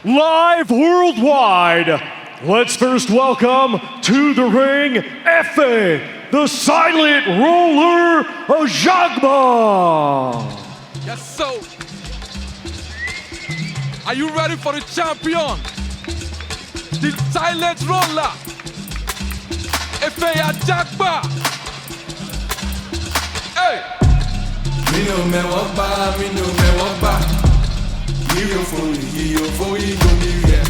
live worldwide. Let's first welcome to the ring, Efe, the silent roller Ajagba. Yes, so. Are you ready for the champion? The silent roller, Efe Ajagba. Hey! Me no me walk back, me no me walk back. You go me here.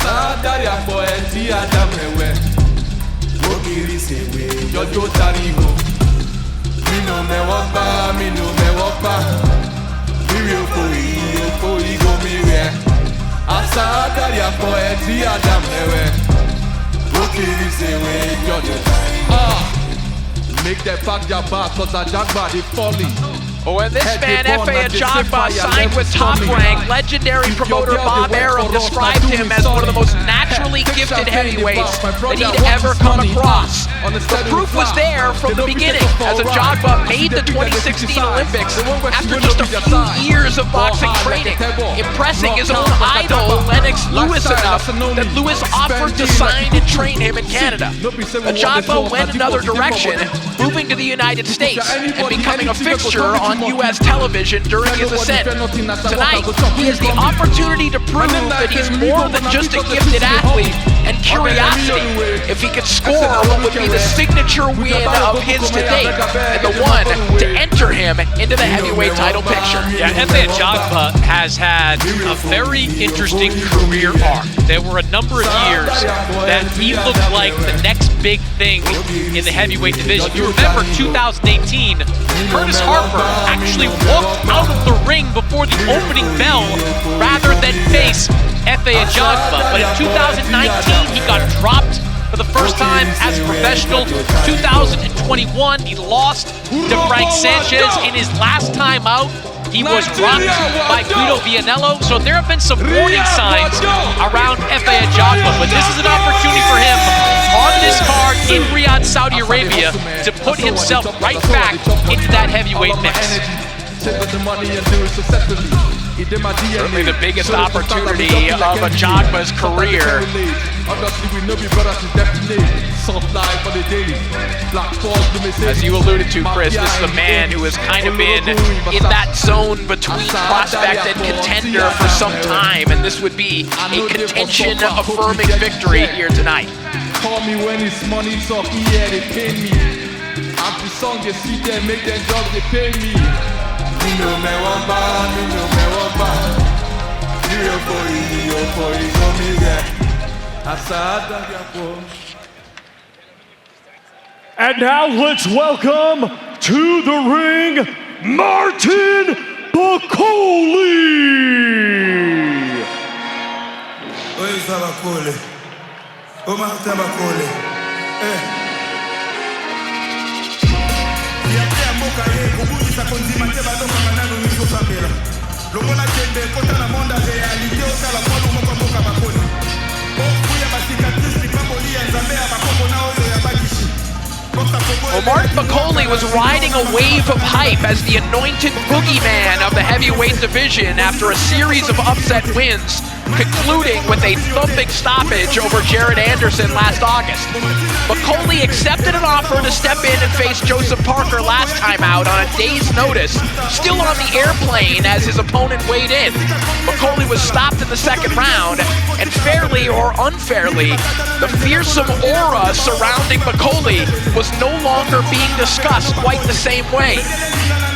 Sadari apo eti adamewe. Okiri sewe, jojo tariho. Me no me walk back, me no me walk back. You go me here. Sadari apo eti adamewe. Okiri sewe, jojo tariho. Make that back your back, cause Ajagba they falling. Oh, and this man, Efe Ajagba, signed with Top Rank. Legendary promoter Bob Arum described him as one of the most naturally gifted heavyweights that he'd ever come across. The proof was there from the beginning, as Ajagba made the 2016 Olympics after just a few years of boxing training, impressing his own idol, Lennox Lewis, enough that Lewis offered to sign and train him in Canada. Ajagba went another direction, moving to the United States and becoming a fixture on U.S. television during his ascent. Tonight, he has the opportunity to prove that he's more than just a gifted athlete and curiosity. If he could score what would be the signature win of his to date, and the one to enter him into the heavyweight title picture. Yeah, Efe Ajagba has had a very interesting career arc. There were a number of years that he looked like the next big thing in the heavyweight division. You remember 2018, Curtis Harper actually walked out of the ring before the opening bell rather than face Efe Ajagba. But in 2019, he got dropped for the first time as a professional. 2021, he lost to Frank Sanchez in his last time out. He was rocked by Guido Vianello, so there have been some warning signs around Efe Ajagba, but this is an opportunity for him on this card in Riyadh, Saudi Arabia, to put himself right back into that heavyweight mix. Certainly the biggest opportunity of Ajagba's career. As you alluded to, Chris, this is a man who has kind of been in that zone between prospect and contender for some time, and this would be a contention-affirming victory here tonight. Call me when it's money talk, yeah, they pay me. After song, they see them, make them job, they pay me. Me no me walk back, me no me walk back. You go me here. Sadari apo. And now let's welcome to the ring, Martin Bakole. Where is Bakole? Oh, Martin Bakole. Well, Martin Bakole was riding a wave of hype as the anointed boogeyman of the heavyweight division after a series of upset wins, concluding with a thumping stoppage over Jared Anderson last August. Bakole accepted an offer to step in and face Joseph Parker last time out on a day's notice, still on the airplane as his opponent weighed in. Bakole was stopped in the second round, and fairly or unfairly, the fearsome aura surrounding Bakole was no longer being discussed quite the same way.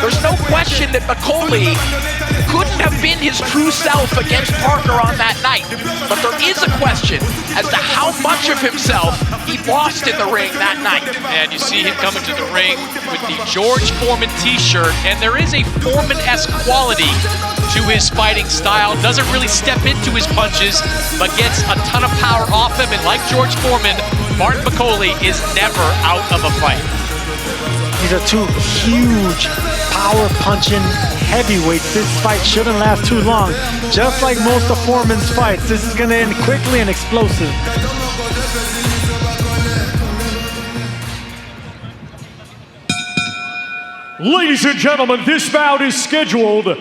There's no question that Bakole couldn't have been his true self against Parker on that night, but there is a question as to how much of himself he lost in the ring that night. And you see him coming to the ring with the George Foreman t-shirt, and there is a Foreman-esque quality to his fighting style. Doesn't really step into his punches, but gets a ton of power off him, and like George Foreman, Martin Bakole is never out of a fight. These are two huge, power-punching heavyweights. This fight shouldn't last too long. Just like most of Foreman's fights, this is going to end quickly and explosive. Ladies and gentlemen, this bout is scheduled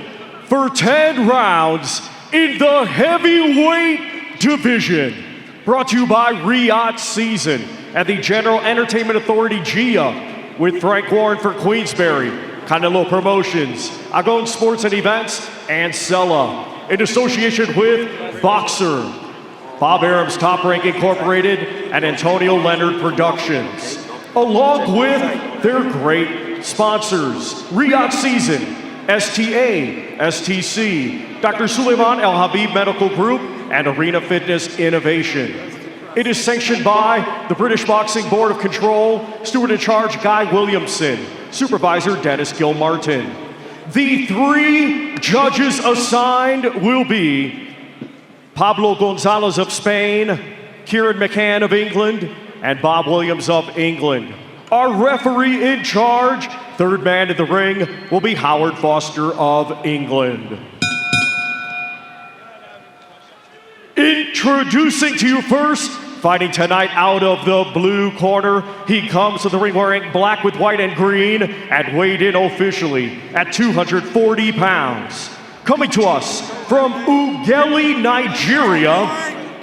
for 10 rounds in the heavyweight division. Brought to you by Riyadh Season and the General Entertainment Authority GIA with Frank Warren for Queensberry, Canelo Promotions, Agon Sports and Events, and Sella. In association with Boxer, Bob Arum's Top Rank Incorporated, and Antonio Leonard Productions, along with their great sponsors, Riyadh Season, STA, STC, Dr. Suleiman El Habib Medical Group, and Arena Fitness Innovation. It is sanctioned by the British Boxing Board of Control, Steward in Charge Guy Williamson, Supervisor Dennis Gilmartin. The 3 judges assigned will be Pablo Gonzalez of Spain, Kieran McCann of England, and Bob Williams of England. Our referee in charge, third man in the ring, will be Howard Foster of England. Introducing to you first, fighting tonight out of the blue corner, he comes to the ring wearing black with white and green and weighed in officially at 240 pounds. Coming to us from Ughelli, Nigeria,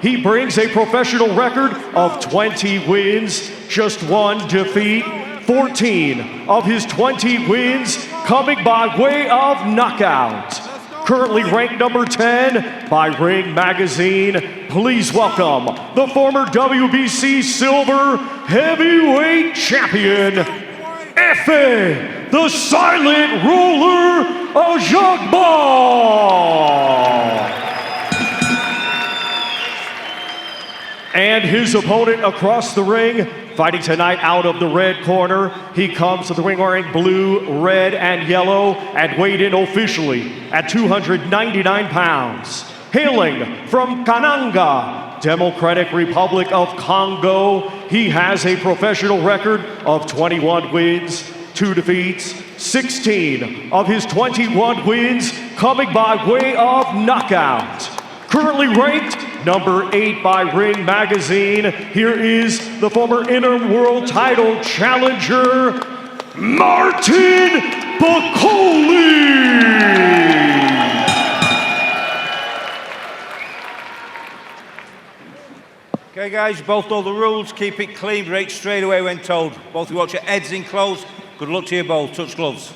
he brings a professional record of 20 wins, just 1 defeat, 14 of his 20 wins coming by way of knockout. Currently ranked number 10 by Ring Magazine. Please welcome the former WBC Silver Heavyweight Champion, Efe, the Silent Roller Ajagba. And his opponent across the ring, fighting tonight out of the red corner, he comes to the ring wearing blue, red, and yellow and weighed in officially at 299 pounds. Hailing from Kananga, Democratic Republic of Congo, he has a professional record of 21 wins, 2 defeats, 16 of his 21 wins coming by way of knockout. Currently ranked number 8 by Ring Magazine, here is the former interim world title challenger, Martin Bakole. Okay guys, you both know the rules. Keep it clean, break straight away when told. Both of you watch your heads in close. Good luck to you both. Touch gloves.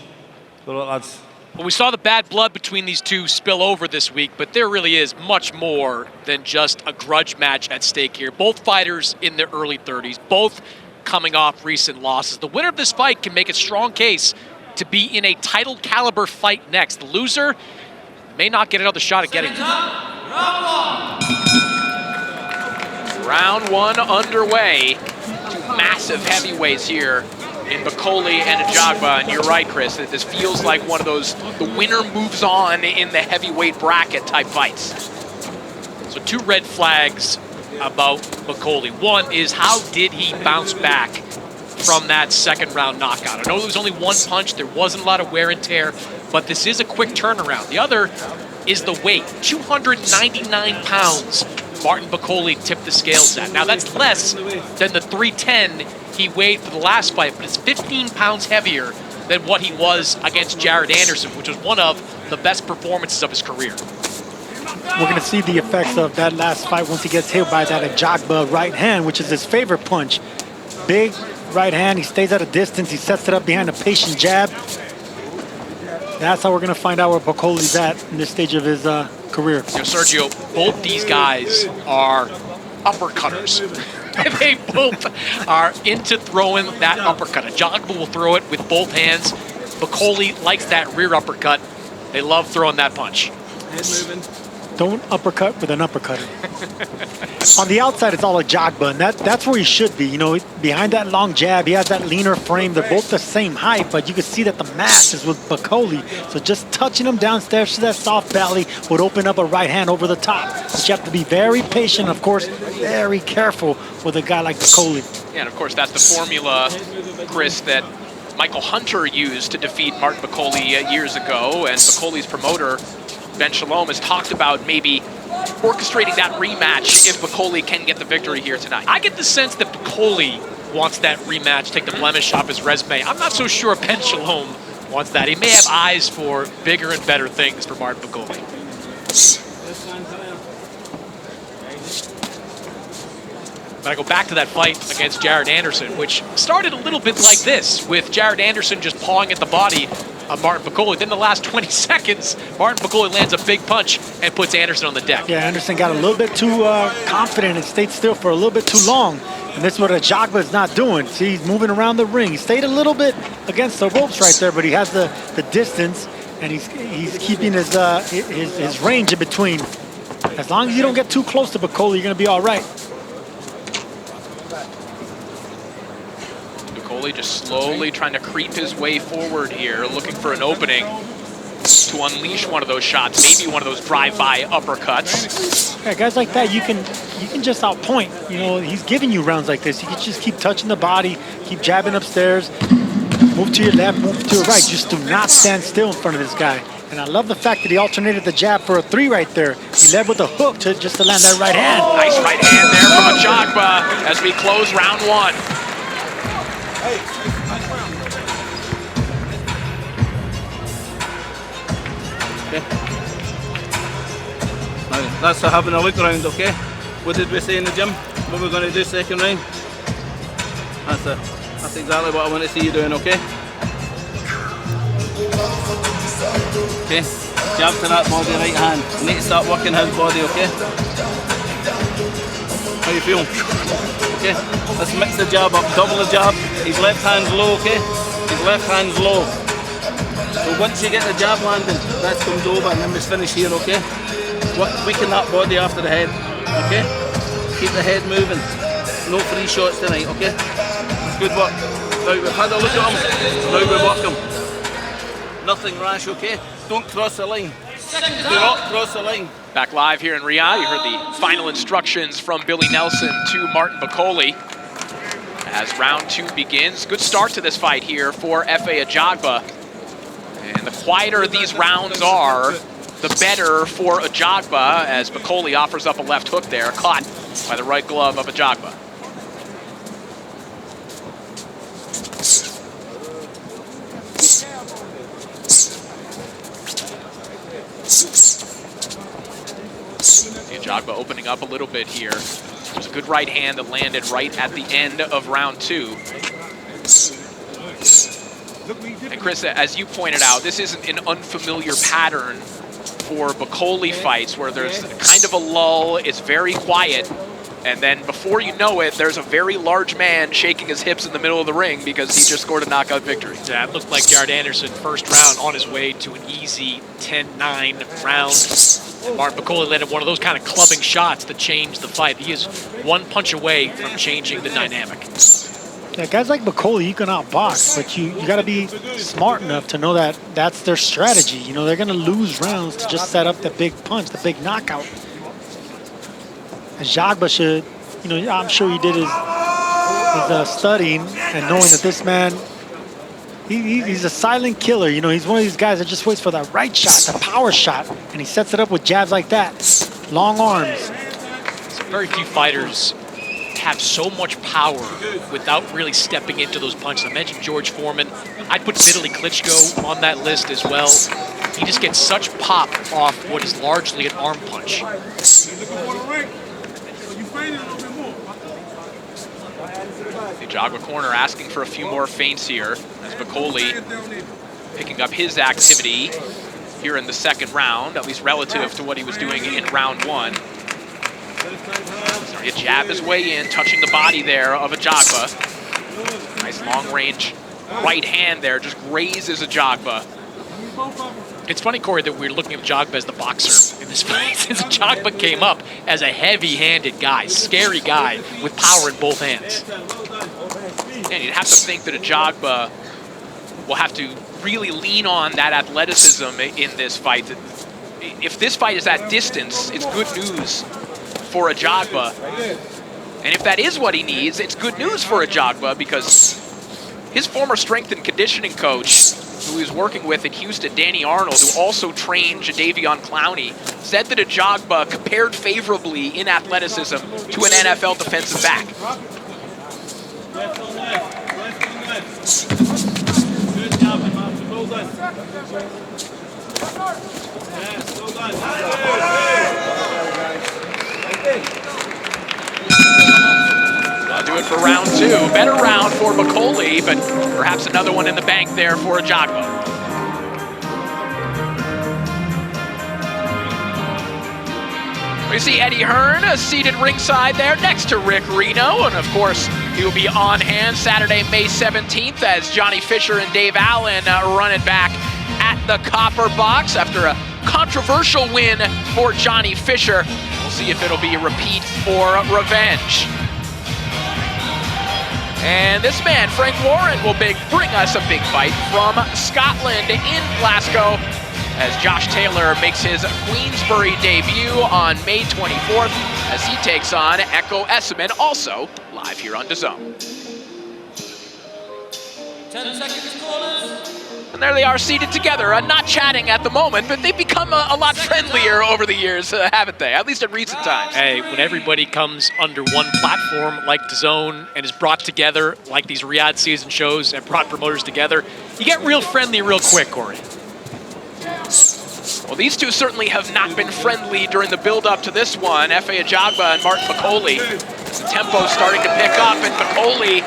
Good luck, lads. Well, we saw the bad blood between these two spill over this week, but there really is much more than just a grudge match at stake here. Both fighters in their early 30s, both coming off recent losses. The winner of this fight can make a strong case to be in a title caliber fight next. The loser may not get another shot at getting it. Round 1 underway. Two massive heavyweights here in Bakole and Ajagba, and you're right, Chris, that this feels like one of those, the winner moves on in the heavyweight bracket type fights. So 2 red flags about Bakole. One is, how did he bounce back from that second round knockout? I know there was only 1 punch, there wasn't a lot of wear and tear, but this is a quick turnaround. The other is the weight, 299 pounds Martin Bakole tipped the scales at. Now that's less than the 310 he weighed for the last fight, but it's 15 pounds heavier than what he was against Jared Anderson, which was one of the best performances of his career. We're going to see the effects of that last fight once he gets hit by that Ajagba right hand, which is his favorite punch. Big right hand, he stays at a distance, he sets it up behind a patient jab. That's how we're going to find out where Bakole's at in this stage of his career. You know, Sergio, both these guys are uppercutters. They both are into throwing that uppercut. Ajagba will throw it with both hands. Bakole likes that rear uppercut. They love throwing that punch. Head moving. Don't uppercut with an uppercut. On the outside, it's all Ajagba, and that's where he should be. You know, behind that long jab, he has that leaner frame. They're both the same height, but you can see that the mass is with Bakole. So just touching him downstairs to that soft belly would open up a right hand over the top. But you have to be very patient, of course, very careful with a guy like Bakole. Yeah, and of course, that's the formula, Chris, that Michael Hunter used to defeat Martin Bakole years ago, and Bakole's promoter, Ben Shalom, has talked about maybe orchestrating that rematch if Bakole can get the victory here tonight. I get the sense that Bakole wants that rematch, take the blemish off his resume. I'm not so sure Ben Shalom wants that. He may have eyes for bigger and better things for Martin Bakole. But I go back to that fight against Jared Anderson, which started a little bit like this, with Jared Anderson just pawing at the body of Martin Bakole. Then the last 20 seconds, Martin Bakole lands a big punch and puts Anderson on the deck. Yeah, Anderson got a little bit too confident and stayed still for a little bit too long. And that's what Ajagba is not doing. See, he's moving around the ring. He stayed a little bit against the ropes right there, but he has the distance, and he's keeping his range in between. As long as you don't get too close to Bakole, you're going to be all right. Bakole just slowly trying to creep his way forward here, looking for an opening to unleash one of those shots, maybe one of those drive-by uppercuts. Yeah, guys like that, you can just outpoint. You know, he's giving you rounds like this. You can just keep touching the body, keep jabbing upstairs, move to your left, move to your right. Just do not stand still in front of this guy. And I love the fact that he alternated the jab for a 3 right there. He led with a hook just to land that right hand. Nice right hand there from Ajagba as we close round 1. Okay. Now, that's having a look around, okay? What did we say in the gym? What we're going to do second round? That's exactly what I want to see you doing, okay? Okay, jab to that body, right hand. You need to start working his body, okay? How you feel? Okay, let's mix the jab up, double the jab. His left hand's low, okay? His left hand's low. So once you get the jab landing, that comes over and then we finish here, okay? Weaken that body after the head, okay? Keep the head moving. No free shots tonight, okay? That's good work. Now we've had a look at him, now we work him. Nothing rash, okay? Don't cross the line. Do not cross the line. Back live here in Riyadh, you heard the final instructions from Billy Nelson to Martin Bakole as round 2 begins. Good start to this fight here for Efe Ajagba. And the quieter these rounds are, the better for Ajagba, as Bakole offers up a left hook there, caught by the right glove of Ajagba. Ajagba opening up a little bit here. There's a good right hand that landed right at the end of round 2. And Chris, as you pointed out, this isn't an unfamiliar pattern for Bakole fights where there's kind of a lull, it's very quiet, and then before you know it, there's a very large man shaking his hips in the middle of the ring because he just scored a knockout victory. Yeah, it looked like Jared Anderson, first round, on his way to an easy 10-9 round. And Martin Bakole landed one of those kind of clubbing shots to change the fight. He is one punch away from changing the dynamic. Yeah, guys like Bakole, you can outbox, but you got to be smart enough to know that that's their strategy. You know, they're going to lose rounds to just set up the big punch, the big knockout. Ajagba should, you know, I'm sure he did his studying and knowing that this man, he's a silent killer. You know, he's one of these guys that just waits for that right shot, the power shot, and he sets it up with jabs like that, long arms. So very few fighters have so much power without really stepping into those punches. I mentioned George Foreman. I'd put Vitaly Klitschko on that list as well. He just gets such pop off what is largely an arm punch. The Ajagba corner asking for a few more feints here as Bakole picking up his activity here in the second round, at least relative to what he was doing in round 1. Starting to jab his way in, touching the body there of Ajagba. Nice long range right hand there, just grazes Ajagba. It's funny, Corey, that we're looking at Ajagba as the boxer in this fight, since Ajagba came up as a heavy-handed guy, scary guy with power in both hands. And you'd have to think that Ajagba will have to really lean on that athleticism in this fight. If this fight is at distance, it's good news for Ajagba. And if that is what he needs, it's good news for Ajagba because his former strength and conditioning coach, who he was working with in Houston, Danny Arnold, who also trained Jadeveon Clowney, said that Ajagba compared favorably in athleticism to an NFL defensive back. for round 2. Better round for Bakole, but perhaps another one in the bank there for Ajagba. We see Eddie Hearn seated ringside there next to Rick Reno, and of course he will be on hand Saturday, May 17th as Johnny Fisher and Dave Allen run it back at the Copper Box after a controversial win for Johnny Fisher. We'll see if it'll be a repeat or revenge. And this man, Frank Warren, will bring us a big fight from Scotland in Glasgow as Josh Taylor makes his Queensbury debut on May 24th as he takes on Echo Esseman, also live here on DAZN. 10 seconds, corners. And there they are seated together, not chatting at the moment, but they've become a lot friendlier over the years, haven't they? At least in recent times. Hey, when everybody comes under one platform like DAZN and is brought together like these Riyadh season shows and brought promoters together, you get real friendly real quick, Corey. Well, these two certainly have not been friendly during the build-up to this one. Efe Ajagba and Martin Bakole. The tempo's starting to pick up, and Bakole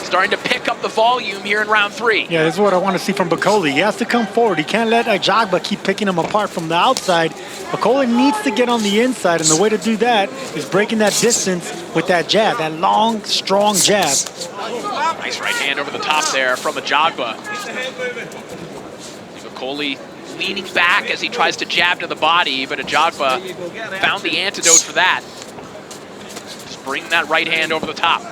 starting to pick up the volume here in round 3. Yeah, this is what I want to see from Bakole. He has to come forward. He can't let Ajagba keep picking him apart from the outside. Bakole needs to get on the inside, and the way to do that is breaking that distance with that jab, that long, strong jab. Nice right hand over the top there from Ajagba. Bakole leaning back as he tries to jab to the body, but Ajagba found the antidote for that. Just bring that right hand over the top.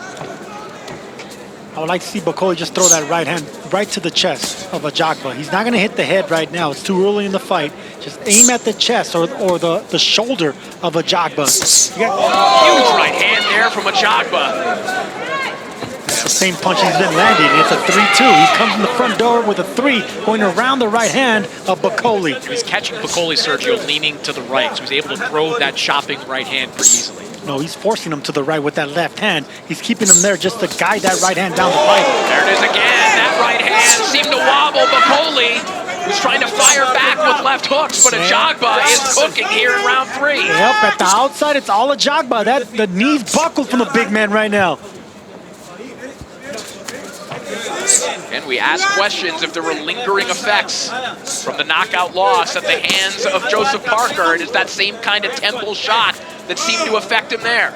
I would like to see Bakole just throw that right hand right to the chest of Ajagba. He's not going to hit the head right now. It's too early in the fight. Just aim at the chest or the shoulder of Ajagba. Huge right hand there from Ajagba. That's the same punch he's been landing. It's a 3-2. He comes in the front door with a 3 going around the right hand of Bakole. He's catching Bakole, Sergio, leaning to the right, so he's able to throw that chopping right hand pretty easily. No, he's forcing him to the right with that left hand. He's keeping him there just to guide that right hand down the pipe. There it is again. That right hand seemed to wobble Bakole, who's trying to fire back with left hooks, but Ajagba is cooking here in round 3. Yep, at the outside, it's all Ajagba. The knees buckled from the big man right now. And we ask questions if there were lingering effects from the knockout loss at the hands of Joseph Parker. It is that same kind of temple shot that seemed to affect him there.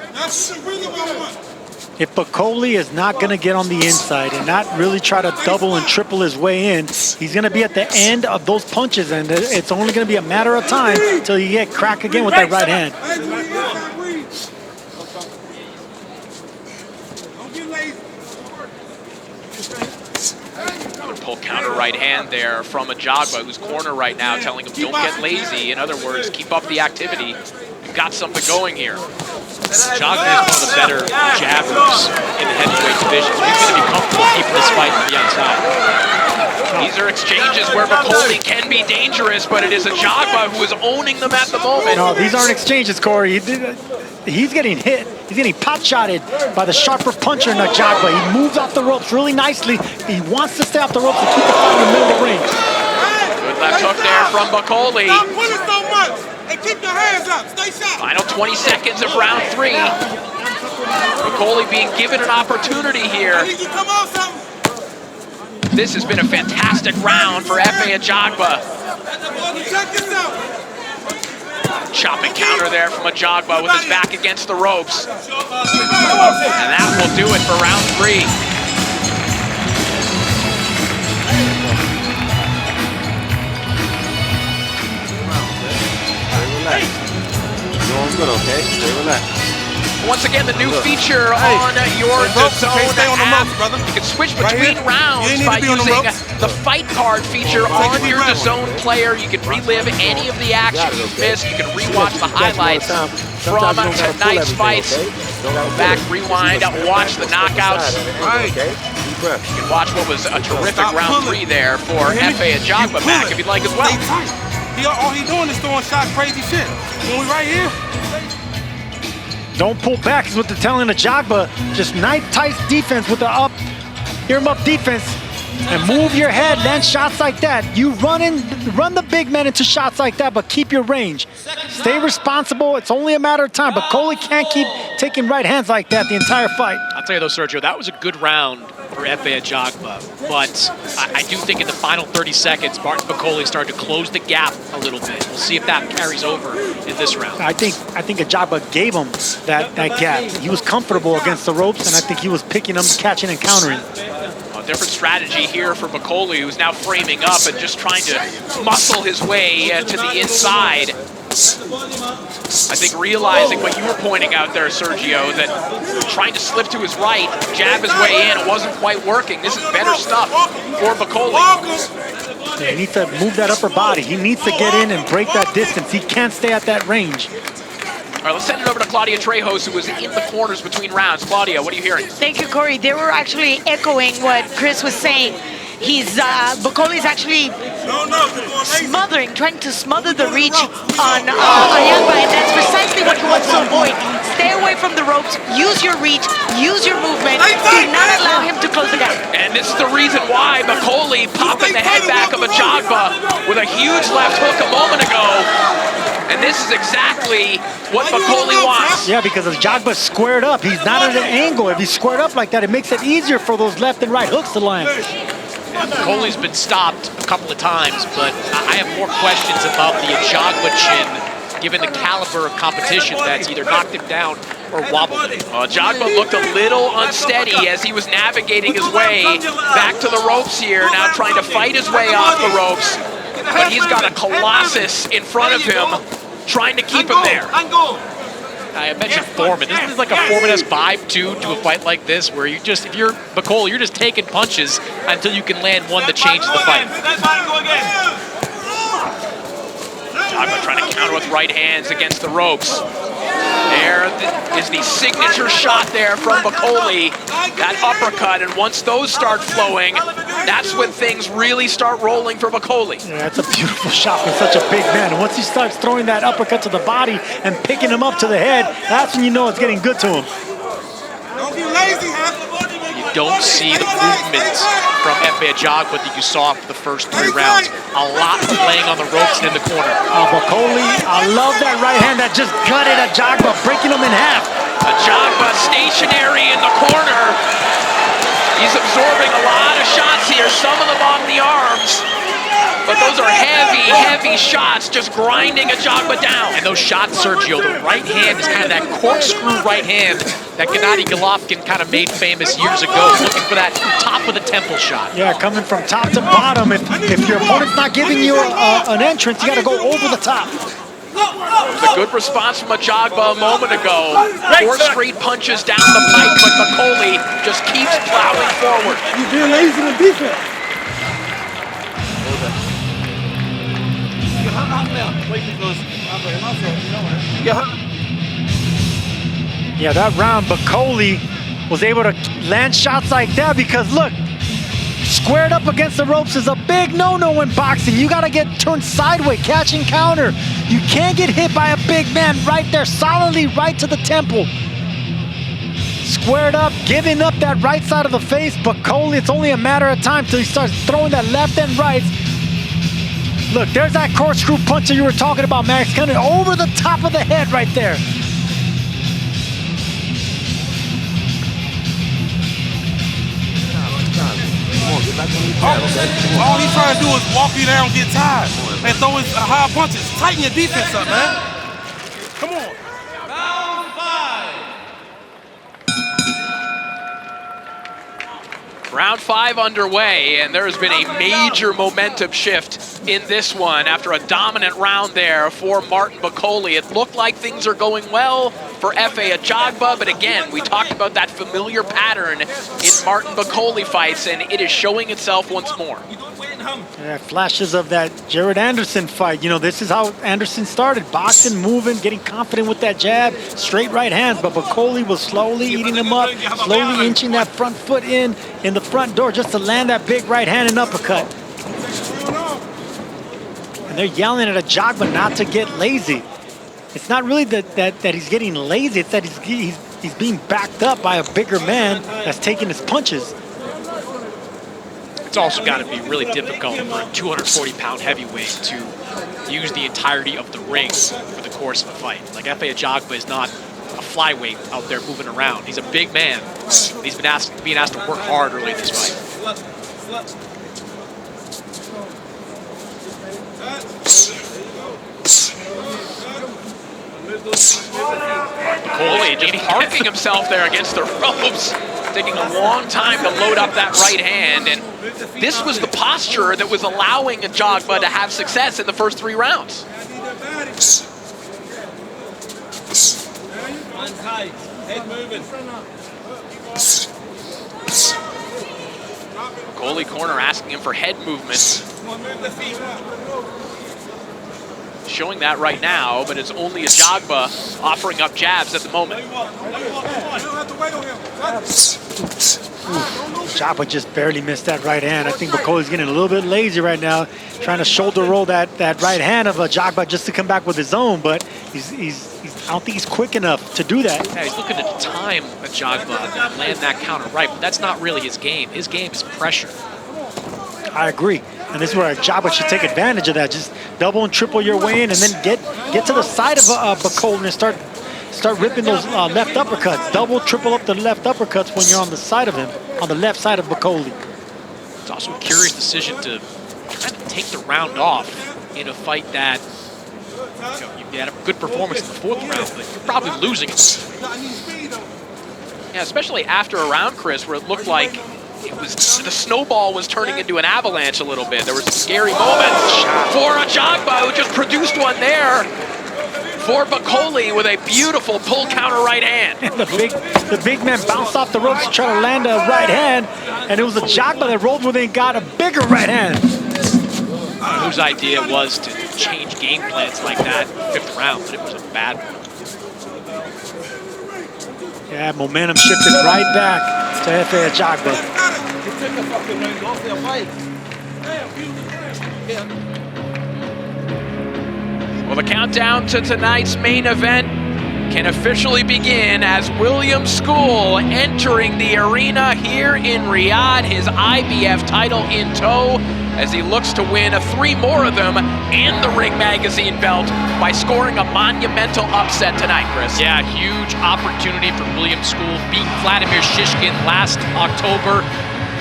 If Bakole is not going to get on the inside and not really try to double and triple his way in, he's going to be at the end of those punches, and it's only going to be a matter of time until you get cracked again with that right hand. Pull counter right hand there from Ajagba, who's corner right now, telling him don't get lazy. In other words, keep up the activity. You've got something going here. Ajagba is one of the better jabbers in the heavyweight division, so he's going to be comfortable keeping this fight from the outside. These are exchanges where Bakole can be dangerous, but it is Ajagba who is owning them at the moment. No, these aren't exchanges, Corey. He's getting hit. He's getting pot-shotted by the sharper puncher in Ajagba. He moves off the ropes really nicely. He wants to stay off the ropes and keep the fight in the middle of the ring. Good left hook there from Bakole. Stop pulling so much and keep your hands up. Stay sharp. Final 20 seconds of round 3. Bakole being given an opportunity here. I need you to come on something. This has been a fantastic round for Efe Ajagba. Check this out. Chopping counter there from Ajagba with his back against the ropes. And that will do it for round 3. Doing good, okay? Stay relaxed. Once again, the new feature on your DAZN app. You can switch between rounds by using the fight card feature on your DAZN player. You can relive any of the action you've missed. You can rewatch the highlights from tonight's fights. Go back, rewind, watch the knockouts. You can watch what was a terrific round 3 there for Efe Ajagba back if you'd like as well. All he doing is throwing shots, crazy shit. When we right here. Don't pull back is what they're telling Ajagba. Just nice, tight defense with the up, ear up defense, and move your head, land shots like that. You run the big man into shots like that, but keep your range. Stay responsible. It's only a matter of time. But Bakole can't keep taking right hands like that the entire fight. tell you though, Sergio, that was a good round for Efe Ajagba, but I do think in the final 30 seconds, Martin Bakole started to close the gap a little bit. We'll see if that carries over in this round. I think Ajagba gave him that gap. He was comfortable against the ropes, and I think he was picking them, catching and countering. A different strategy here for Bakole, who's now framing up and just trying to muscle his way to the inside. I think realizing what you were pointing out there, Sergio, that trying to slip to his right, jab his way in, it wasn't quite working. This is better stuff for Bakole. Yeah, he needs to move that upper body. He needs to get in and break that distance. He can't stay at that range. All right, let's send it over to Claudia Trejos, who was in the corners between rounds. Claudia, what are you hearing? Thank you, Corey. They were actually echoing what Chris was saying. Bakole's actually trying to smother the reach on Ajagba, and that's precisely what he wants to avoid. Stay away from the ropes, use your reach, use your movement, do not allow him to close the gap. And this is the reason why Bakole popping the head back of Ajagba with a huge left hook a moment ago. And this is exactly what Bakole wants. Yeah, because Ajagba's squared up. He's not at an angle. If he's squared up like that, it makes it easier for those left and right hooks to land. Bakole's been stopped a couple of times, but I have more questions about the Ajagba chin, given the caliber of competition that's either knocked him down or wobbled him. Ajagba looked a little unsteady as he was navigating his way back to the ropes here, now trying to fight his way off the ropes. But he's got a colossus in front of him, trying to keep him there. I mentioned Foreman. Isn't this like a Foreman-esque vibe, too, to a fight like this, where you just, if you're Bakole, you're just taking punches until you can land one that changes the fight. Ajagba trying to counter with right hands against the ropes. There is the signature shot there from Bakole, that uppercut, and once those start flowing, that's when things really start rolling for Bakole. Yeah, that's a beautiful shot for such a big man. And once he starts throwing that uppercut to the body and picking him up to the head, that's when you know it's getting good to him. You don't see the movement from Efe Ajagba that you saw for the first 3 rounds. A lot of laying on the ropes and in the corner. Bakole, I love that right hand that just gutted Ajagba, breaking him in half. Ajagba stationary in the corner. He's absorbing a lot of shots here, some of them on the arms. But those are heavy, heavy shots, just grinding Ajagba down. And those shots, Sergio, the right hand is kind of that corkscrew right hand that Gennady Golovkin kind of made famous years ago, looking for that top of the temple shot. Yeah, coming from top to bottom. If your opponent's not giving you an entrance, you got to go over the top. It was a good response from Ajagba a moment ago. 4 straight punches down the pipe, but Bakole just keeps plowing forward. You're being lazy in defense. Yeah, that round, Bakole was able to land shots like that because, look, squared up against the ropes is a big no-no in boxing. You got to get turned sideways, catch and counter. You can't get hit by a big man right there, solidly right to the temple. Squared up, giving up that right side of the face. Bakole, it's only a matter of time till he starts throwing that left and right. Look, there's that corkscrew punch that you were talking about, Max, coming over the top of the head right there. All he's trying to do is walk you down, get tired, and throw his high punches. Tighten your defense up, man. Come on. Round 5. Round 5 underway, and there has been a major momentum shift in this one after a dominant round there for Martin Bakole. It looked like things are going well for Efe Ajagba, but again, we talked about that familiar pattern in Martin Bakole fights, and it is showing itself once more. Yeah, flashes of that Jared Anderson fight. You know, this is how Anderson started. Boxing, moving, getting confident with that jab, straight right hands, but Bakole was slowly eating him up, slowly inching that front foot in the front door just to land that big right hand and uppercut. And they're yelling at Ajagba not to get lazy. It's not really that he's getting lazy, it's that he's being backed up by a bigger man that's taking his punches. It's also got to be really difficult for a 240-pound heavyweight to use the entirety of the ring for the course of a fight. Like, Efe Ajagba is not a flyweight out there moving around. He's a big man, He's been being asked to work hard early in this fight. Bakole just parking himself there against the ropes, taking a long time to load up that right hand. And this was the posture that was allowing Ajagba to have success in the first 3 rounds. Head moving. Bakole corner asking him for head movement. Showing that right now, but it's only Ajagba offering up jabs at the moment. Ajagba just barely missed that right hand. I think Bakole's getting a little bit lazy right now, trying to shoulder roll that right hand of Ajagba just to come back with his own, but I don't think he's quick enough to do that. Yeah, he's looking to time Ajagba and land that counter right, but that's not really his game. His game is pressure. I agree. And this is where Ajagba should take advantage of that. Just double and triple your way in and then get to the side of Bakole and start ripping those left uppercuts. Double, triple up the left uppercuts when you're on the side of him, on the left side of Bakole. It's also a curious decision to try to take the round off in a fight that you had a good performance in the 4th round, but you're probably losing it. Yeah, especially after a round, Chris, where it looked like the snowball was turning into an avalanche a little bit. There were some scary moments for Ajagba, who just produced one there for Bakole with a beautiful pull counter right hand. the big man bounced off the ropes to try to land a right hand, and it was Ajagba that rolled with it and got a bigger right hand. Whose idea was to change game plans like that in the 5th round, but it was a bad one. Yeah, momentum shifted right back to Efe Ajagba. He took the fucking round off their fight. Well, the countdown to tonight's main event can officially begin as William School entering the arena here in Riyadh, his IBF title in tow, as he looks to win 3 more of them and the Ring Magazine belt by scoring a monumental upset tonight, Chris. Yeah, huge opportunity for William School. Beat Vladimir Shishkin last October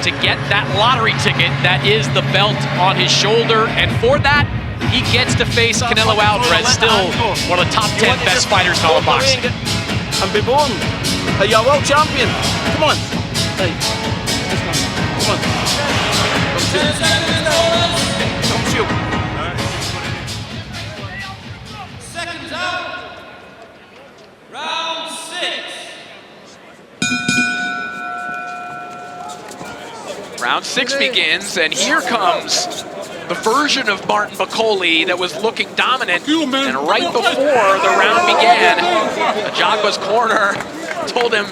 to get that lottery ticket that is the belt on his shoulder, and for that, he gets to face Canelo Alvarez, still one of the top 10 best fighters in all of boxing. And be born. Hey, you're world champion. Come on. Hey. Come on. Come shoot. Seconds out. Round 6. Round 6 begins, and here comes the version of Martin Bakole that was looking dominant, and right before the round began, Ajagba's corner told him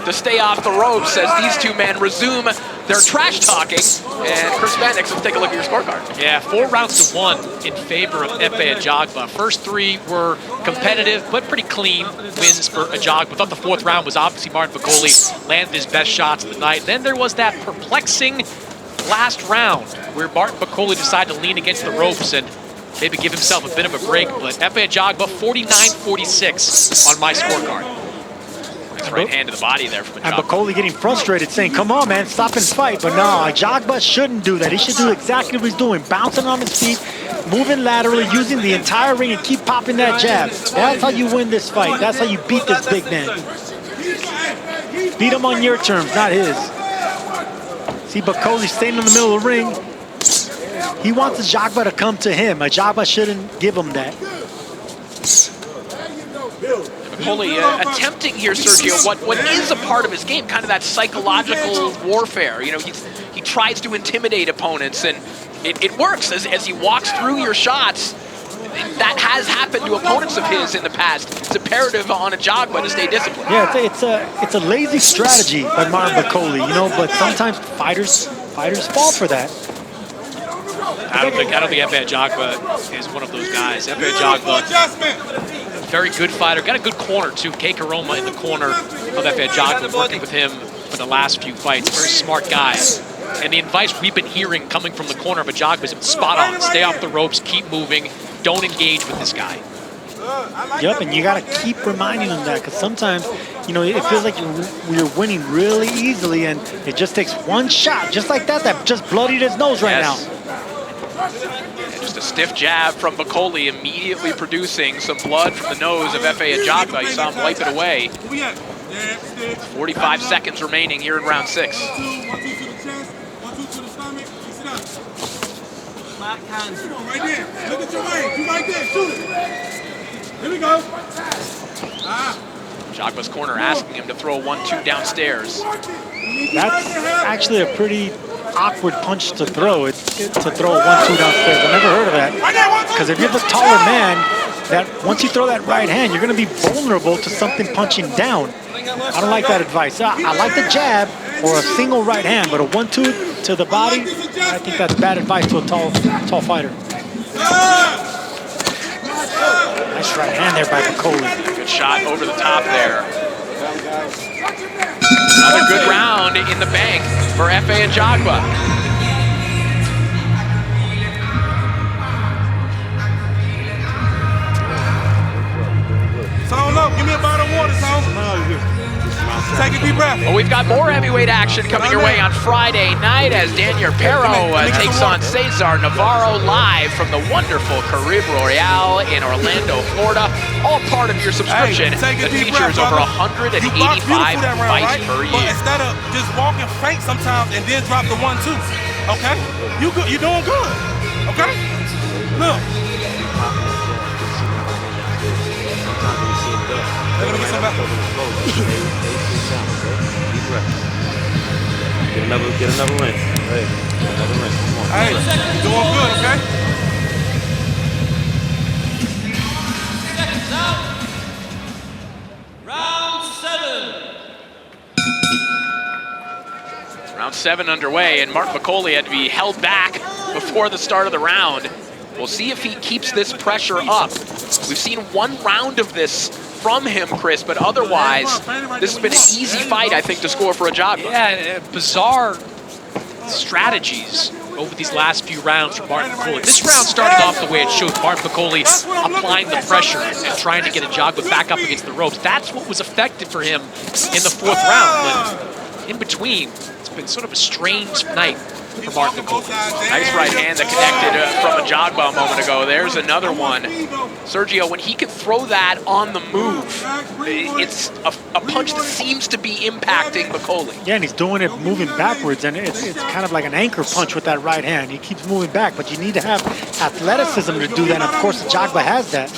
to stay off the ropes as these 2 men resume their trash talking. And Chris Bendix, let's take a look at your scorecard. Yeah, 4 rounds to 1 in favor of Efe Ajagba. First 3 were competitive, but pretty clean wins for Ajagba. Thought the 4th round was obviously Martin Bakole landed his best shots of the night. Then there was that perplexing last round where Martin Bakole decided to lean against the ropes and maybe give himself a bit of a break, but Efe Ajagba 49-46 on my scorecard. Nice right hand to the body there from Ajagba. And Bakole getting frustrated, saying, come on, man, stop and fight. But no, Ajagba shouldn't do that. He should do exactly what he's doing, bouncing on his feet, moving laterally, using the entire ring and keep popping that jab. That's how you win this fight. That's how you beat this big man. Beat him on your terms, not his. See Bakole staying in the middle of the ring. He wants Ajagba to come to him. Ajagba shouldn't give him that. Bakole attempting here, Sergio, what is a part of his game, kind of that psychological warfare. You know, he tries to intimidate opponents, and it works as he walks through your shots. That has happened to opponents of his in the past. It's imperative on Ajagba to stay disciplined. Yeah, it's a lazy strategy by Martin Bakole, you know, but sometimes fighters fall for that. I don't think Efe Ajagba is one of those guys. Efe Ajagba, very good fighter, got a good corner too. Kei Karoma in the corner of Efe Ajagba, working with him for the last few fights. Very smart guy. And the advice we've been hearing coming from the corner of Ajagba is spot on. Stay off the ropes, keep moving, don't engage with this guy. Yep, and you got to keep reminding them that, because sometimes, you know, it feels like you're winning really easily, and it just takes one shot, just like that, that just bloodied his nose right now. And just a stiff jab from Bakole, immediately producing some blood from the nose of Efe Ajagba. You saw him wipe it away. 45 seconds remaining here in round 6. Backhand. Right there. Look at your way. You right there. Shoot it. Here we go. Ajagba's corner asking him to throw a 1-2 downstairs. That's actually a pretty awkward punch to throw. To throw a 1-2 downstairs. I've never heard of that. Because if you're the taller man, that once you throw that right hand, you're going to be vulnerable to something punching down. I don't like that advice. I like the jab or a single right hand, but a 1-2 to the body, I think that's bad advice to a tall fighter. Nice right hand there by Bakole. Good shot over the top there. Another good round in the bank for Efe Ajagba. Sound up. Give me a bottle of water, Sound. Take a deep breath. Well, we've got more heavyweight action coming your way on Friday night as Daniel Perro takes on Cesar Navarro live from the wonderful Caribe Royale in Orlando, Florida. All part of your subscription that features over 185 fights per year. But instead of just walking faint sometimes and then drop the 1-2, okay? You good? You doing good? Okay? Look. Let me get some back. Get another ring. Hey, get another ring. Come on. Hey, you doing good, okay? Round 7 underway, and Mark Bakole had to be held back before the start of the round. We'll see if he keeps this pressure up. We've seen one round of this from him, Chris, but otherwise, this has been an easy fight, I think, to score for Ajagba. Yeah, bizarre strategies over these last few rounds from Martin Bakole. This round started off the way it should. Martin Bakole applying the pressure and trying to get Ajagba back up against the ropes. That's what was effective for him in the 4th round. But in between, it's been sort of a strange night for Martin Bakole. Nice right hand that connected from Ajagba a moment ago. There's another one. Sergio, when he can throw that on the move, it's a punch that seems to be impacting Bakole. Yeah, and he's doing it moving backwards, and it's kind of like an anchor punch with that right hand. He keeps moving back, but you need to have athleticism to do that, and of course Ajagba has that.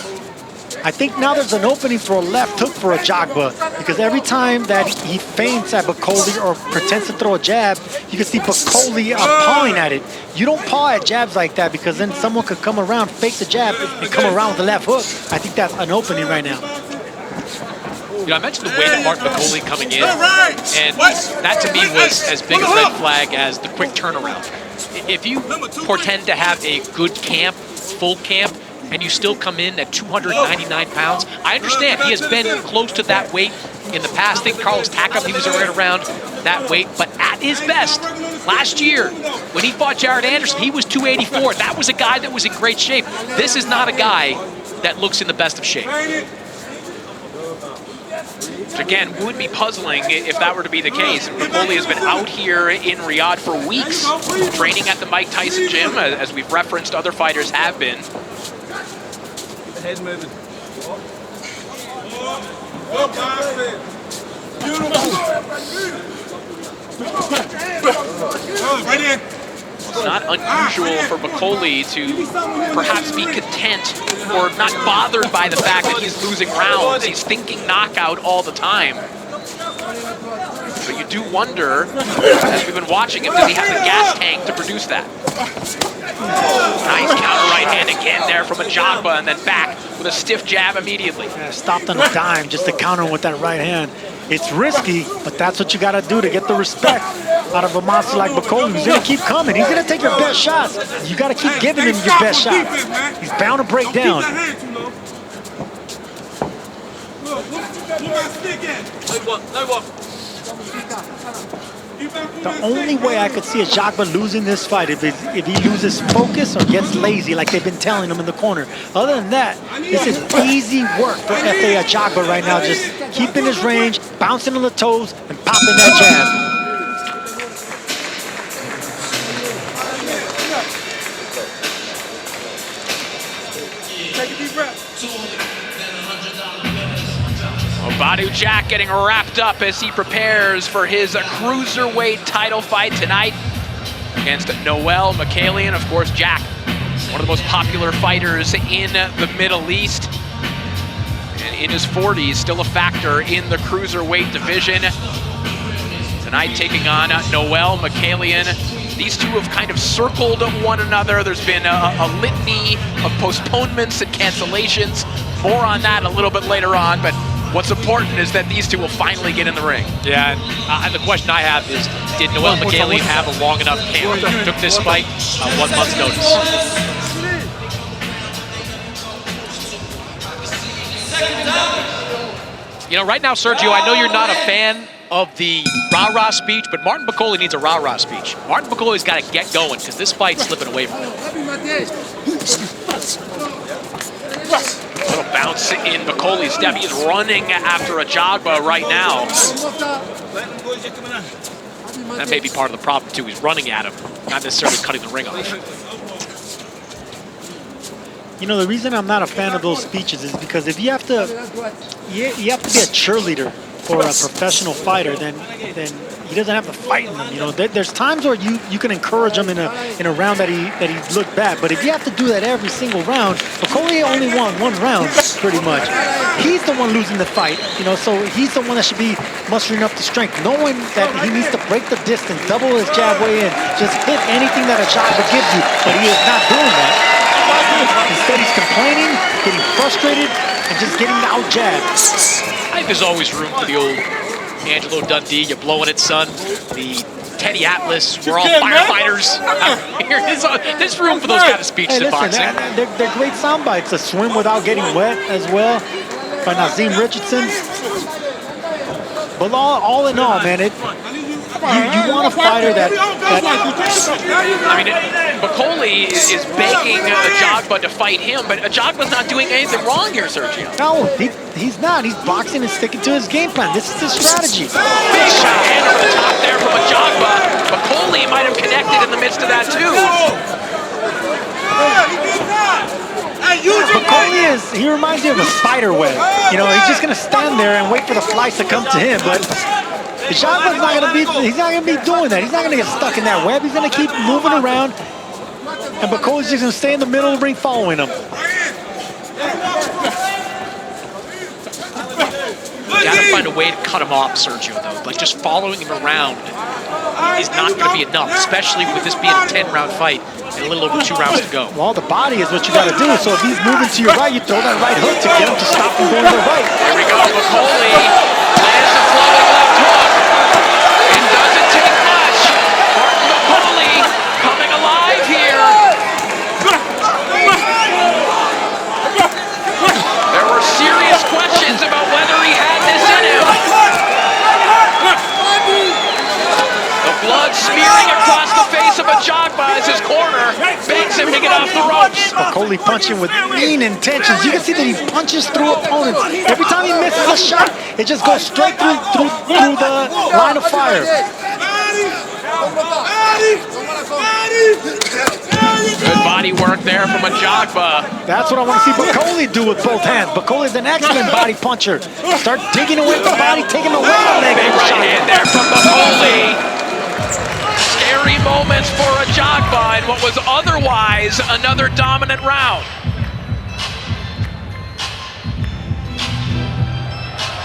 I think now there's an opening for a left hook for Ajagba, because every time that he feints at Bakole or pretends to throw a jab, you can see Bakole pawing at it. You don't paw at jabs like that, because then someone could come around, fake the jab, and come around with the left hook. I think that's an opening right now. You know, I mentioned the way that Mark Bakole coming in, and that to me was as big a red flag as the quick turnaround. If you portend to have a good camp, full camp, and you still come in at 299 pounds, I understand he has been close to that weight in the past. I think Carlos Takam, he was right around that weight, but at his best, last year, when he fought Jared Anderson, he was 284. That was a guy that was in great shape. This is not a guy that looks in the best of shape. Which again, would be puzzling if that were to be the case. Bakole has been out here in Riyadh for weeks, training at the Mike Tyson gym, as we've referenced other fighters have been. Head moving. It's not unusual for Bakole to perhaps be content or not bothered by the fact that he's losing rounds. He's thinking knockout all the time. But you do wonder, as we've been watching him, does he have the gas tank to produce that? Nice counter right hand again there from Ajagba, and then back with a stiff jab immediately. Yeah, stopped on a dime just to counter him with that right hand. It's risky, but that's what you got to do to get the respect out of a monster like Bakole. He's going to keep coming. He's going to take your best shots. You got to keep giving him your best shots. He's bound to break down. The only way I could see Ajagba losing this fight if he loses focus or gets lazy like they've been telling him in the corner. Other than that, this is easy work for Efe Ajagba right now, just keeping his range, bouncing on the toes, and popping that jab. Take a deep breath. Badu Jack getting wrapped up as he prepares for his cruiserweight title fight tonight against Noel Bakole. Of course, Jack, one of the most popular fighters in the Middle East. And in his 40s, still a factor in the cruiserweight division. Tonight taking on Noel Bakole. These two have kind of circled one another. There's been a litany of postponements and cancellations. More on that a little bit later on, but what's important is that these two will finally get in the ring. Yeah, and the question I have is, did Noel Bakole have a long enough camp? Took this fight on 1 month's notice. You know, right now, Sergio, I know you're not a fan of the rah-rah speech, but Martin Bakole needs a rah-rah speech. Martin Bakole's got to get going because this fight's slipping away from him. A little bounce in Bakole's step. He's running after Ajagba right now. That may be part of the problem, too. He's running at him, not necessarily cutting the ring off. You know, the reason I'm not a fan of those speeches is because if you have to be a cheerleader for a professional fighter, then he doesn't have to fight in them. You know, there's times where you can encourage him in a round that he looked bad, but if you have to do that every single round, Bakole only won 1 round pretty much. He's the one losing the fight, you know, so he's the one that should be mustering up the strength, knowing that he needs to break the distance, double his jab way in, just hit anything that Ajagba gives you, but he is not doing that. Instead, he's complaining, getting frustrated, and just getting out jabbed. I think there's always room for the old Angelo Dundee, you're blowing it, son. The Teddy Atlas, we're all firefighters. There's room for those kind of speeches in boxing. They're great sound bites. A swim without getting wet as well by Nazim Richardson. But all in all, man, you want a fighter that I mean, Bakole is begging Ajagba to fight him, but Ajagba's not doing anything wrong here, Sergio. No, he's not. He's boxing and sticking to his game plan. This is his strategy. Big shot hand over the top there from Ajagba. Bakole might have connected in the midst of that too. Bakole he reminds me of a spider web. You know, he's just gonna stand there and wait for the flies to come to him, but Ajagba's not gonna be doing that. He's not gonna get stuck in that web. He's gonna keep moving around, and Bakole's just gonna stay in the middle of the ring following him. You gotta find a way to cut him off, Sergio, though. Like, just following him around is not gonna be enough, especially with this being a 10-round fight and a little over 2 rounds to go. Well, the body is what you gotta do. So if he's moving to your right, you throw that right hook to get him to stop from going to the right. Here we go, Bakole lands a floating left hook. It doesn't take much. Martin Bakole coming alive here. There were serious questions about whether he had this in him. The blood smearing across the face of Ajagba as his corner begs him to get off the ropes. Bakole punching with mean intentions. You can see that he punches through opponents. Every time he misses a shot, it just goes straight through the line of fire. Good body work there from Ajagba. That's what I want to see Bakole do with both hands. Bakole is an excellent body puncher. Start digging away the body, taking away the leg. Big right hand there from Bakole. Scary moments for Ajagba in what was otherwise another dominant round.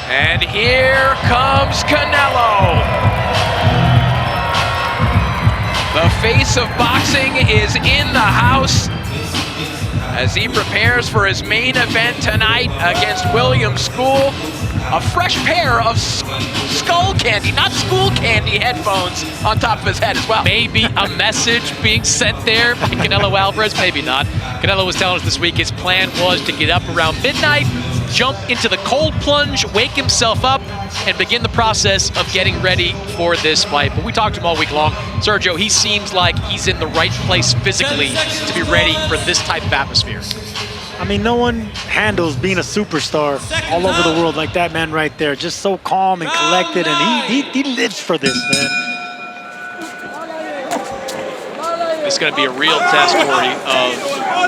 And here comes Canelo. The face of boxing is in the house as he prepares for his main event tonight against William School. A fresh pair of skull candy, not school candy headphones on top of his head as well. Maybe a message being sent there by Canelo Alvarez, maybe not. Canelo was telling us this week his plan was to get up around midnight, jump into the cold plunge, wake himself up, and begin the process of getting ready for this fight. But we talked to him all week long. Sergio, he seems like he's in the right place physically to be ready for this type of atmosphere. I mean, no one handles being a superstar all over the world like that man right there. Just so calm and collected, and he lives for this, man. This is going to be a real test, Corey, of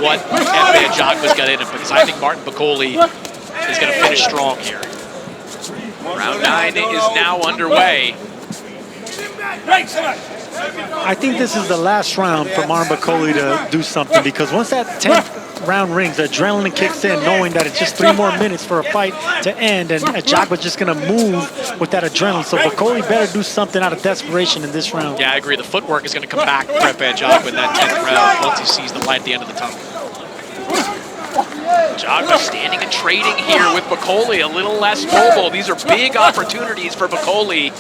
what Efe Ajagba's got in him, because I think Martin Bakole is going to finish strong here. Round 9 is now underway. I think this is the last round for Martin Bakole to do something, because once that 10th round rings, the adrenaline kicks in, knowing that it's just 3 more minutes for a fight to end, and Ajagba's just going to move with that adrenaline. So Bakole better do something out of desperation in this round. Yeah, I agree. The footwork is going to come back for Efe Ajagba in that 10th round once he sees the light at the end of the tunnel. Ajagba standing and trading here with Bakole, a little less mobile. These are big opportunities for Bakole.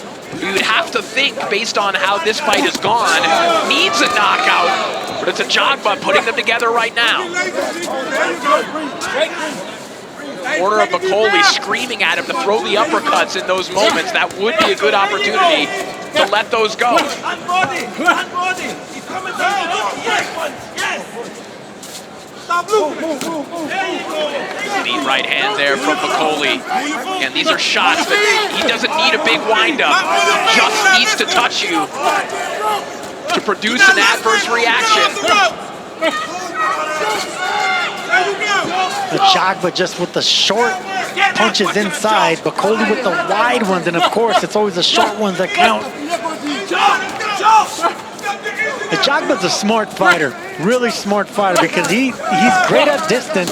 You would have to think, based on how this fight has gone, needs a knockout, but it's Ajagba putting them together right now. Corner of Bakole screaming at him to throw the uppercuts in those moments. That would be a good opportunity to let those go. Neat right hand there from Bakole. And these are shots that he doesn't need a big windup. He just needs to touch you to produce an adverse reaction. Ajagba just with the short punches inside, Bakole with the wide ones, and of course it's always the short ones that count. Ajagba's a smart fighter, really smart fighter, because he's great at distance,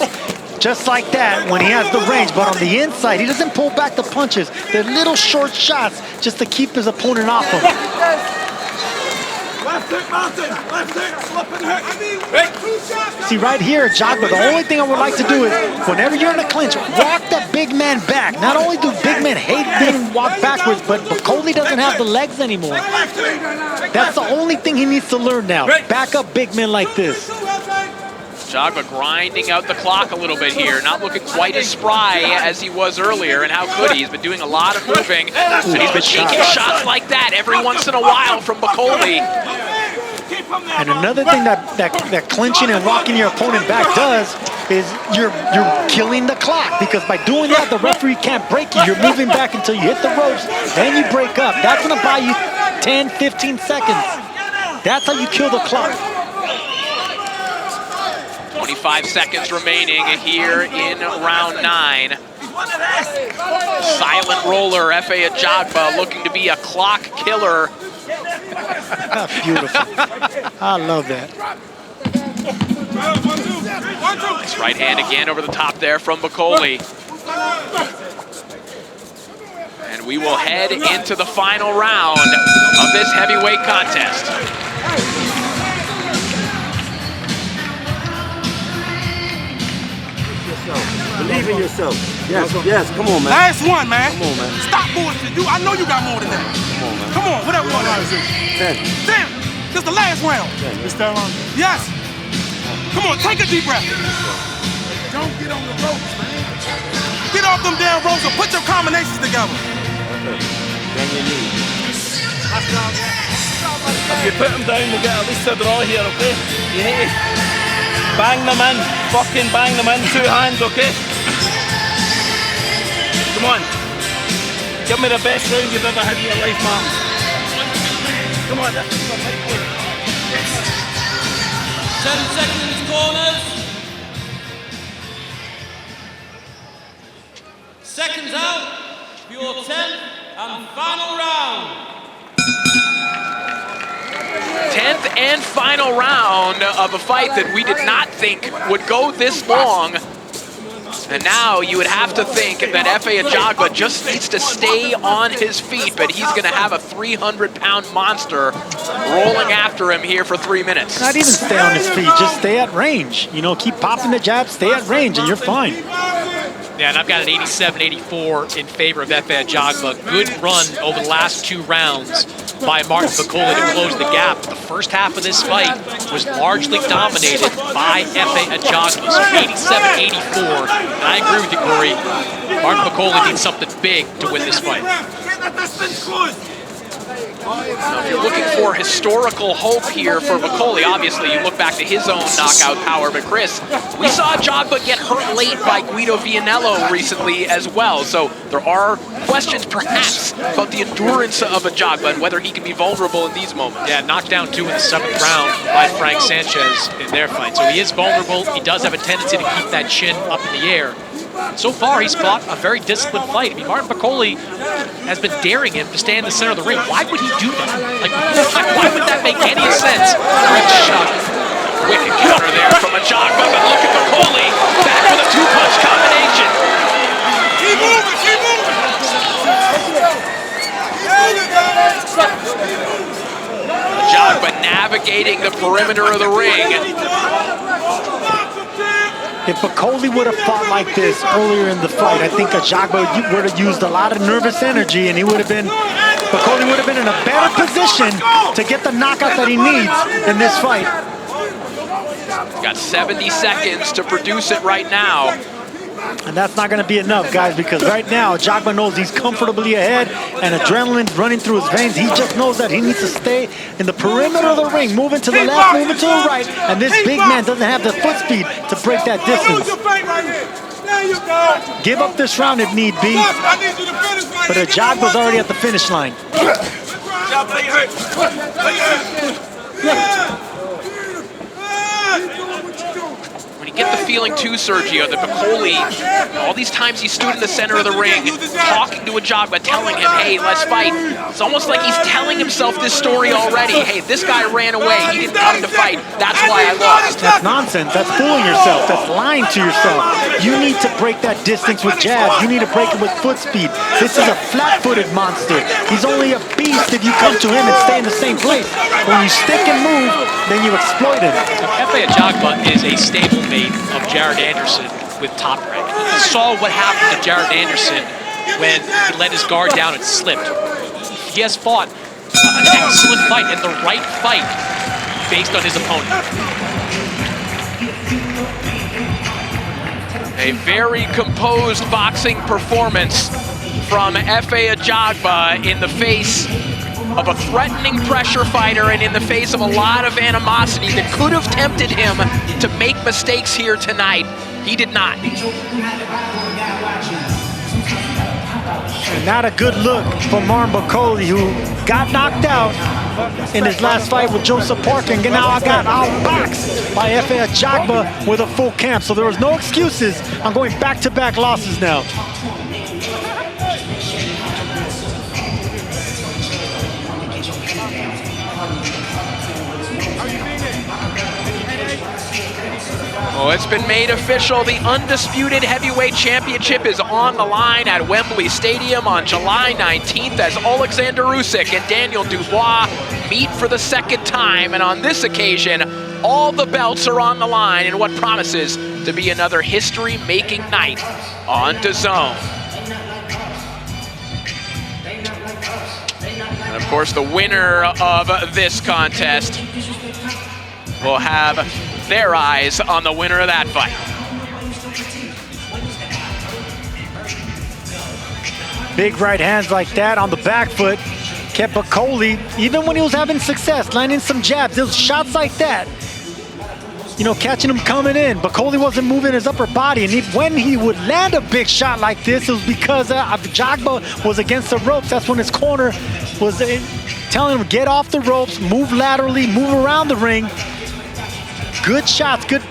just like that when he has the range, but on the inside he doesn't pull back the punches. They're little short shots just to keep his opponent off him. See, right here, Ajagba, the only thing I would like to do is, whenever you're in a clinch, walk that big man back. Not only do big men hate being walked backwards, but Bakole doesn't have the legs anymore. That's the only thing he needs to learn now. Back up big men like this. Ajagba grinding out the clock a little bit here, not looking quite as spry as he was earlier, and how could he? He's been doing a lot of moving, and he's been taking shots like that every once in a while from Bakole. And another thing that clinching and rocking your opponent back does is you're killing the clock, because by doing that, the referee can't break you. You're moving back until you hit the ropes, then you break up. That's going to buy you 10, 15 seconds. That's how you kill the clock. 25 seconds remaining here in round 9. Silent roller, Efe Ajagba looking to be a clock killer. Beautiful. I love that. Nice right hand again over the top there from Bakole. And we will head into the final round of this heavyweight contest. Believe in yourself. Yes, yes, come on, man. Last one, man. Come on, man. Stop bullshit. I know you got more than that. Come on, man. Come on, whatever one is it? 10. 10. This is the last round. 10. It's that round? Yes. Come on, take a deep breath. Don't get on the ropes, man. Get off them damn ropes and put your combinations together. Okay. Bend your knees. If you put them down, we'll get at least a draw here, okay? You need to bang them in. Fucking bang them in. 2 hands, okay? Come on. Give me the best round you've ever had in your life, man. Come on. 7 seconds, corners. Seconds out for your 10th and final round. 10th and final round of a fight that we did not think would go this long. And now you would have to think that Efe Ajagba just needs to stay on his feet, but he's going to have a 300-pound monster rolling after him here for 3 minutes. Not even stay on his feet, just stay at range. You know, keep popping the jab, stay at range, and you're fine. Yeah, and I've got an 87-84 in favor of Efe Ajagba. Good run over the last 2 rounds by Martin Bakole to close the gap. The first half of this fight was largely dominated by Efe Ajagba, so 87-84. And I agree with you, Corey. Martin Bakole needs something big to win this fight. Now, if you're looking for historical hope here for Bakole, obviously you look back to his own knockout power, but Chris, we saw Ajagba get hurt late by Guido Vianello recently as well, so there are questions perhaps about the endurance of Ajagba and whether he can be vulnerable in these moments. Yeah, knocked down 2 in the 7th round by Frank Sanchez in their fight, so he is vulnerable. He does have a tendency to keep that chin up in the air. So far, he's fought a very disciplined fight. I mean, Martin Bakole has been daring him to stay in the center of the ring. Why would he do that? Like, why would that make any sense? Great shot. Wicked counter there from Ajagba, but look at Bakole back with a 2-punch combination. Keep moving, keep moving. Ajagba navigating the perimeter of the ring. If Bakole would have fought like this earlier in the fight, I think Ajagba would have used a lot of nervous energy, and Bakole would have been in a better position to get the knockout that he needs in this fight. He's got 70 seconds to produce it right now. And that's not going to be enough, guys, because right now Ajagba knows he's comfortably ahead and adrenaline's running through his veins. He just knows that he needs to stay in the perimeter of the ring, moving to the left, moving to the right, and this big man doesn't have the foot speed to break that distance. Give up this round if need be, but Ajagba's already at the finish line. When you get the feeling too, Sergio, that Bakole, all these times he stood in the center of the ring, talking to Ajagba, telling him, hey, let's fight. It's almost like he's telling himself this story already. Hey, this guy ran away. He didn't come to fight. That's why I lost. That's nonsense. That's fooling yourself. That's lying to yourself. You need to break that distance with jabs. You need to break it with foot speed. This is a flat-footed monster. He's only a beast if you come to him and stay in the same place. When you stick and move, then you exploit him. Efe Ajagba is a stablemate of Jared Anderson with Top Rank. You saw what happened to Jared Anderson when he let his guard down and slipped. He has fought an excellent fight and the right fight based on his opponent. A very composed boxing performance from Efe Ajagba in the face of a threatening pressure fighter and in the face of a lot of animosity that could have tempted him to make mistakes here tonight. He did not. And not a good look for Martin Bakole, who got knocked out in his last fight with Joseph Parker, and now got outboxed by Efe Ajagba with a full camp. So there was no excuses. I'm going back-to-back losses now. Well, it's been made official. The undisputed heavyweight championship is on the line at Wembley Stadium on July 19th as Alexander Usyk and Daniel Dubois meet for the second time. And on this occasion, all the belts are on the line in what promises to be another history-making night on DAZN. And of course, the winner of this contest will have their eyes on the winner of that fight. Big right hands like that on the back foot kept Bakole, even when he was having success, landing some jabs. There was shots like that, you know, catching him coming in. Bakole wasn't moving his upper body, and when he would land a big shot like this, it was because Ajagba was against the ropes. That's when his corner was telling him, get off the ropes, move laterally, move around the ring. Good shots, good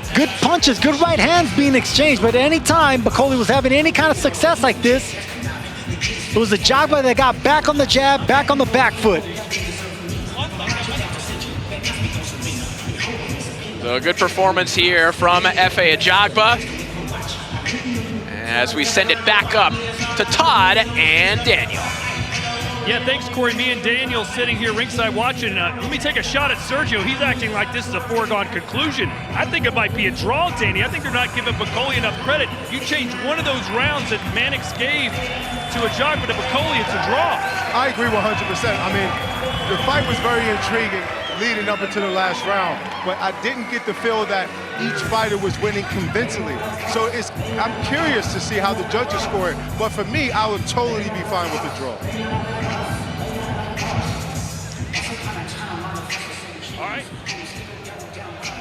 punches, good right hands being exchanged. But at any time Bakole was having any kind of success like this, it was Ajagba that got back on the jab, back on the back foot. So a good performance here from Efe Ajagba as we send it back up to Todd and Daniel. Yeah, thanks, Corey. Me and Daniel sitting here ringside watching. Let me take a shot at Sergio. He's acting like this is a foregone conclusion. I think it might be a draw, Danny. I think they're not giving Bakole enough credit. You change one of those rounds that Mannix gave to Ajagba to Bakole, it's a draw. I agree 100%. I mean, The fight was very intriguing leading up into the last round, but I didn't get the feel that each fighter was winning convincingly. So I'm curious to see how the judges score it, but for me, I would totally be fine with the draw. All right.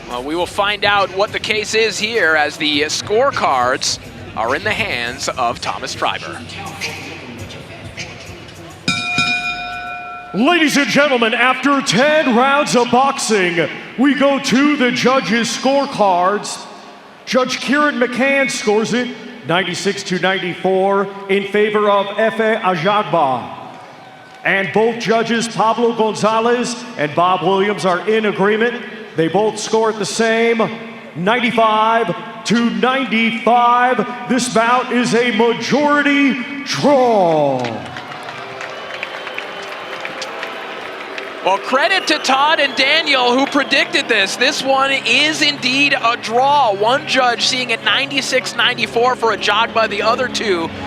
Well, we will find out what the case is here as the scorecards are in the hands of Thomas Treiber. Ladies and gentlemen, after 10 rounds of boxing, we go to the judges' scorecards. Judge Kieran McCann scores it 96-94 in favor of Efe Ajagba. And both judges, Pablo Gonzalez and Bob Williams, are in agreement. They both score it the same, 95-95. This bout is a majority draw. Well, credit to Todd and Daniel who predicted this. This one is indeed a draw. One judge seeing it 96-94 for Ajagba, the other two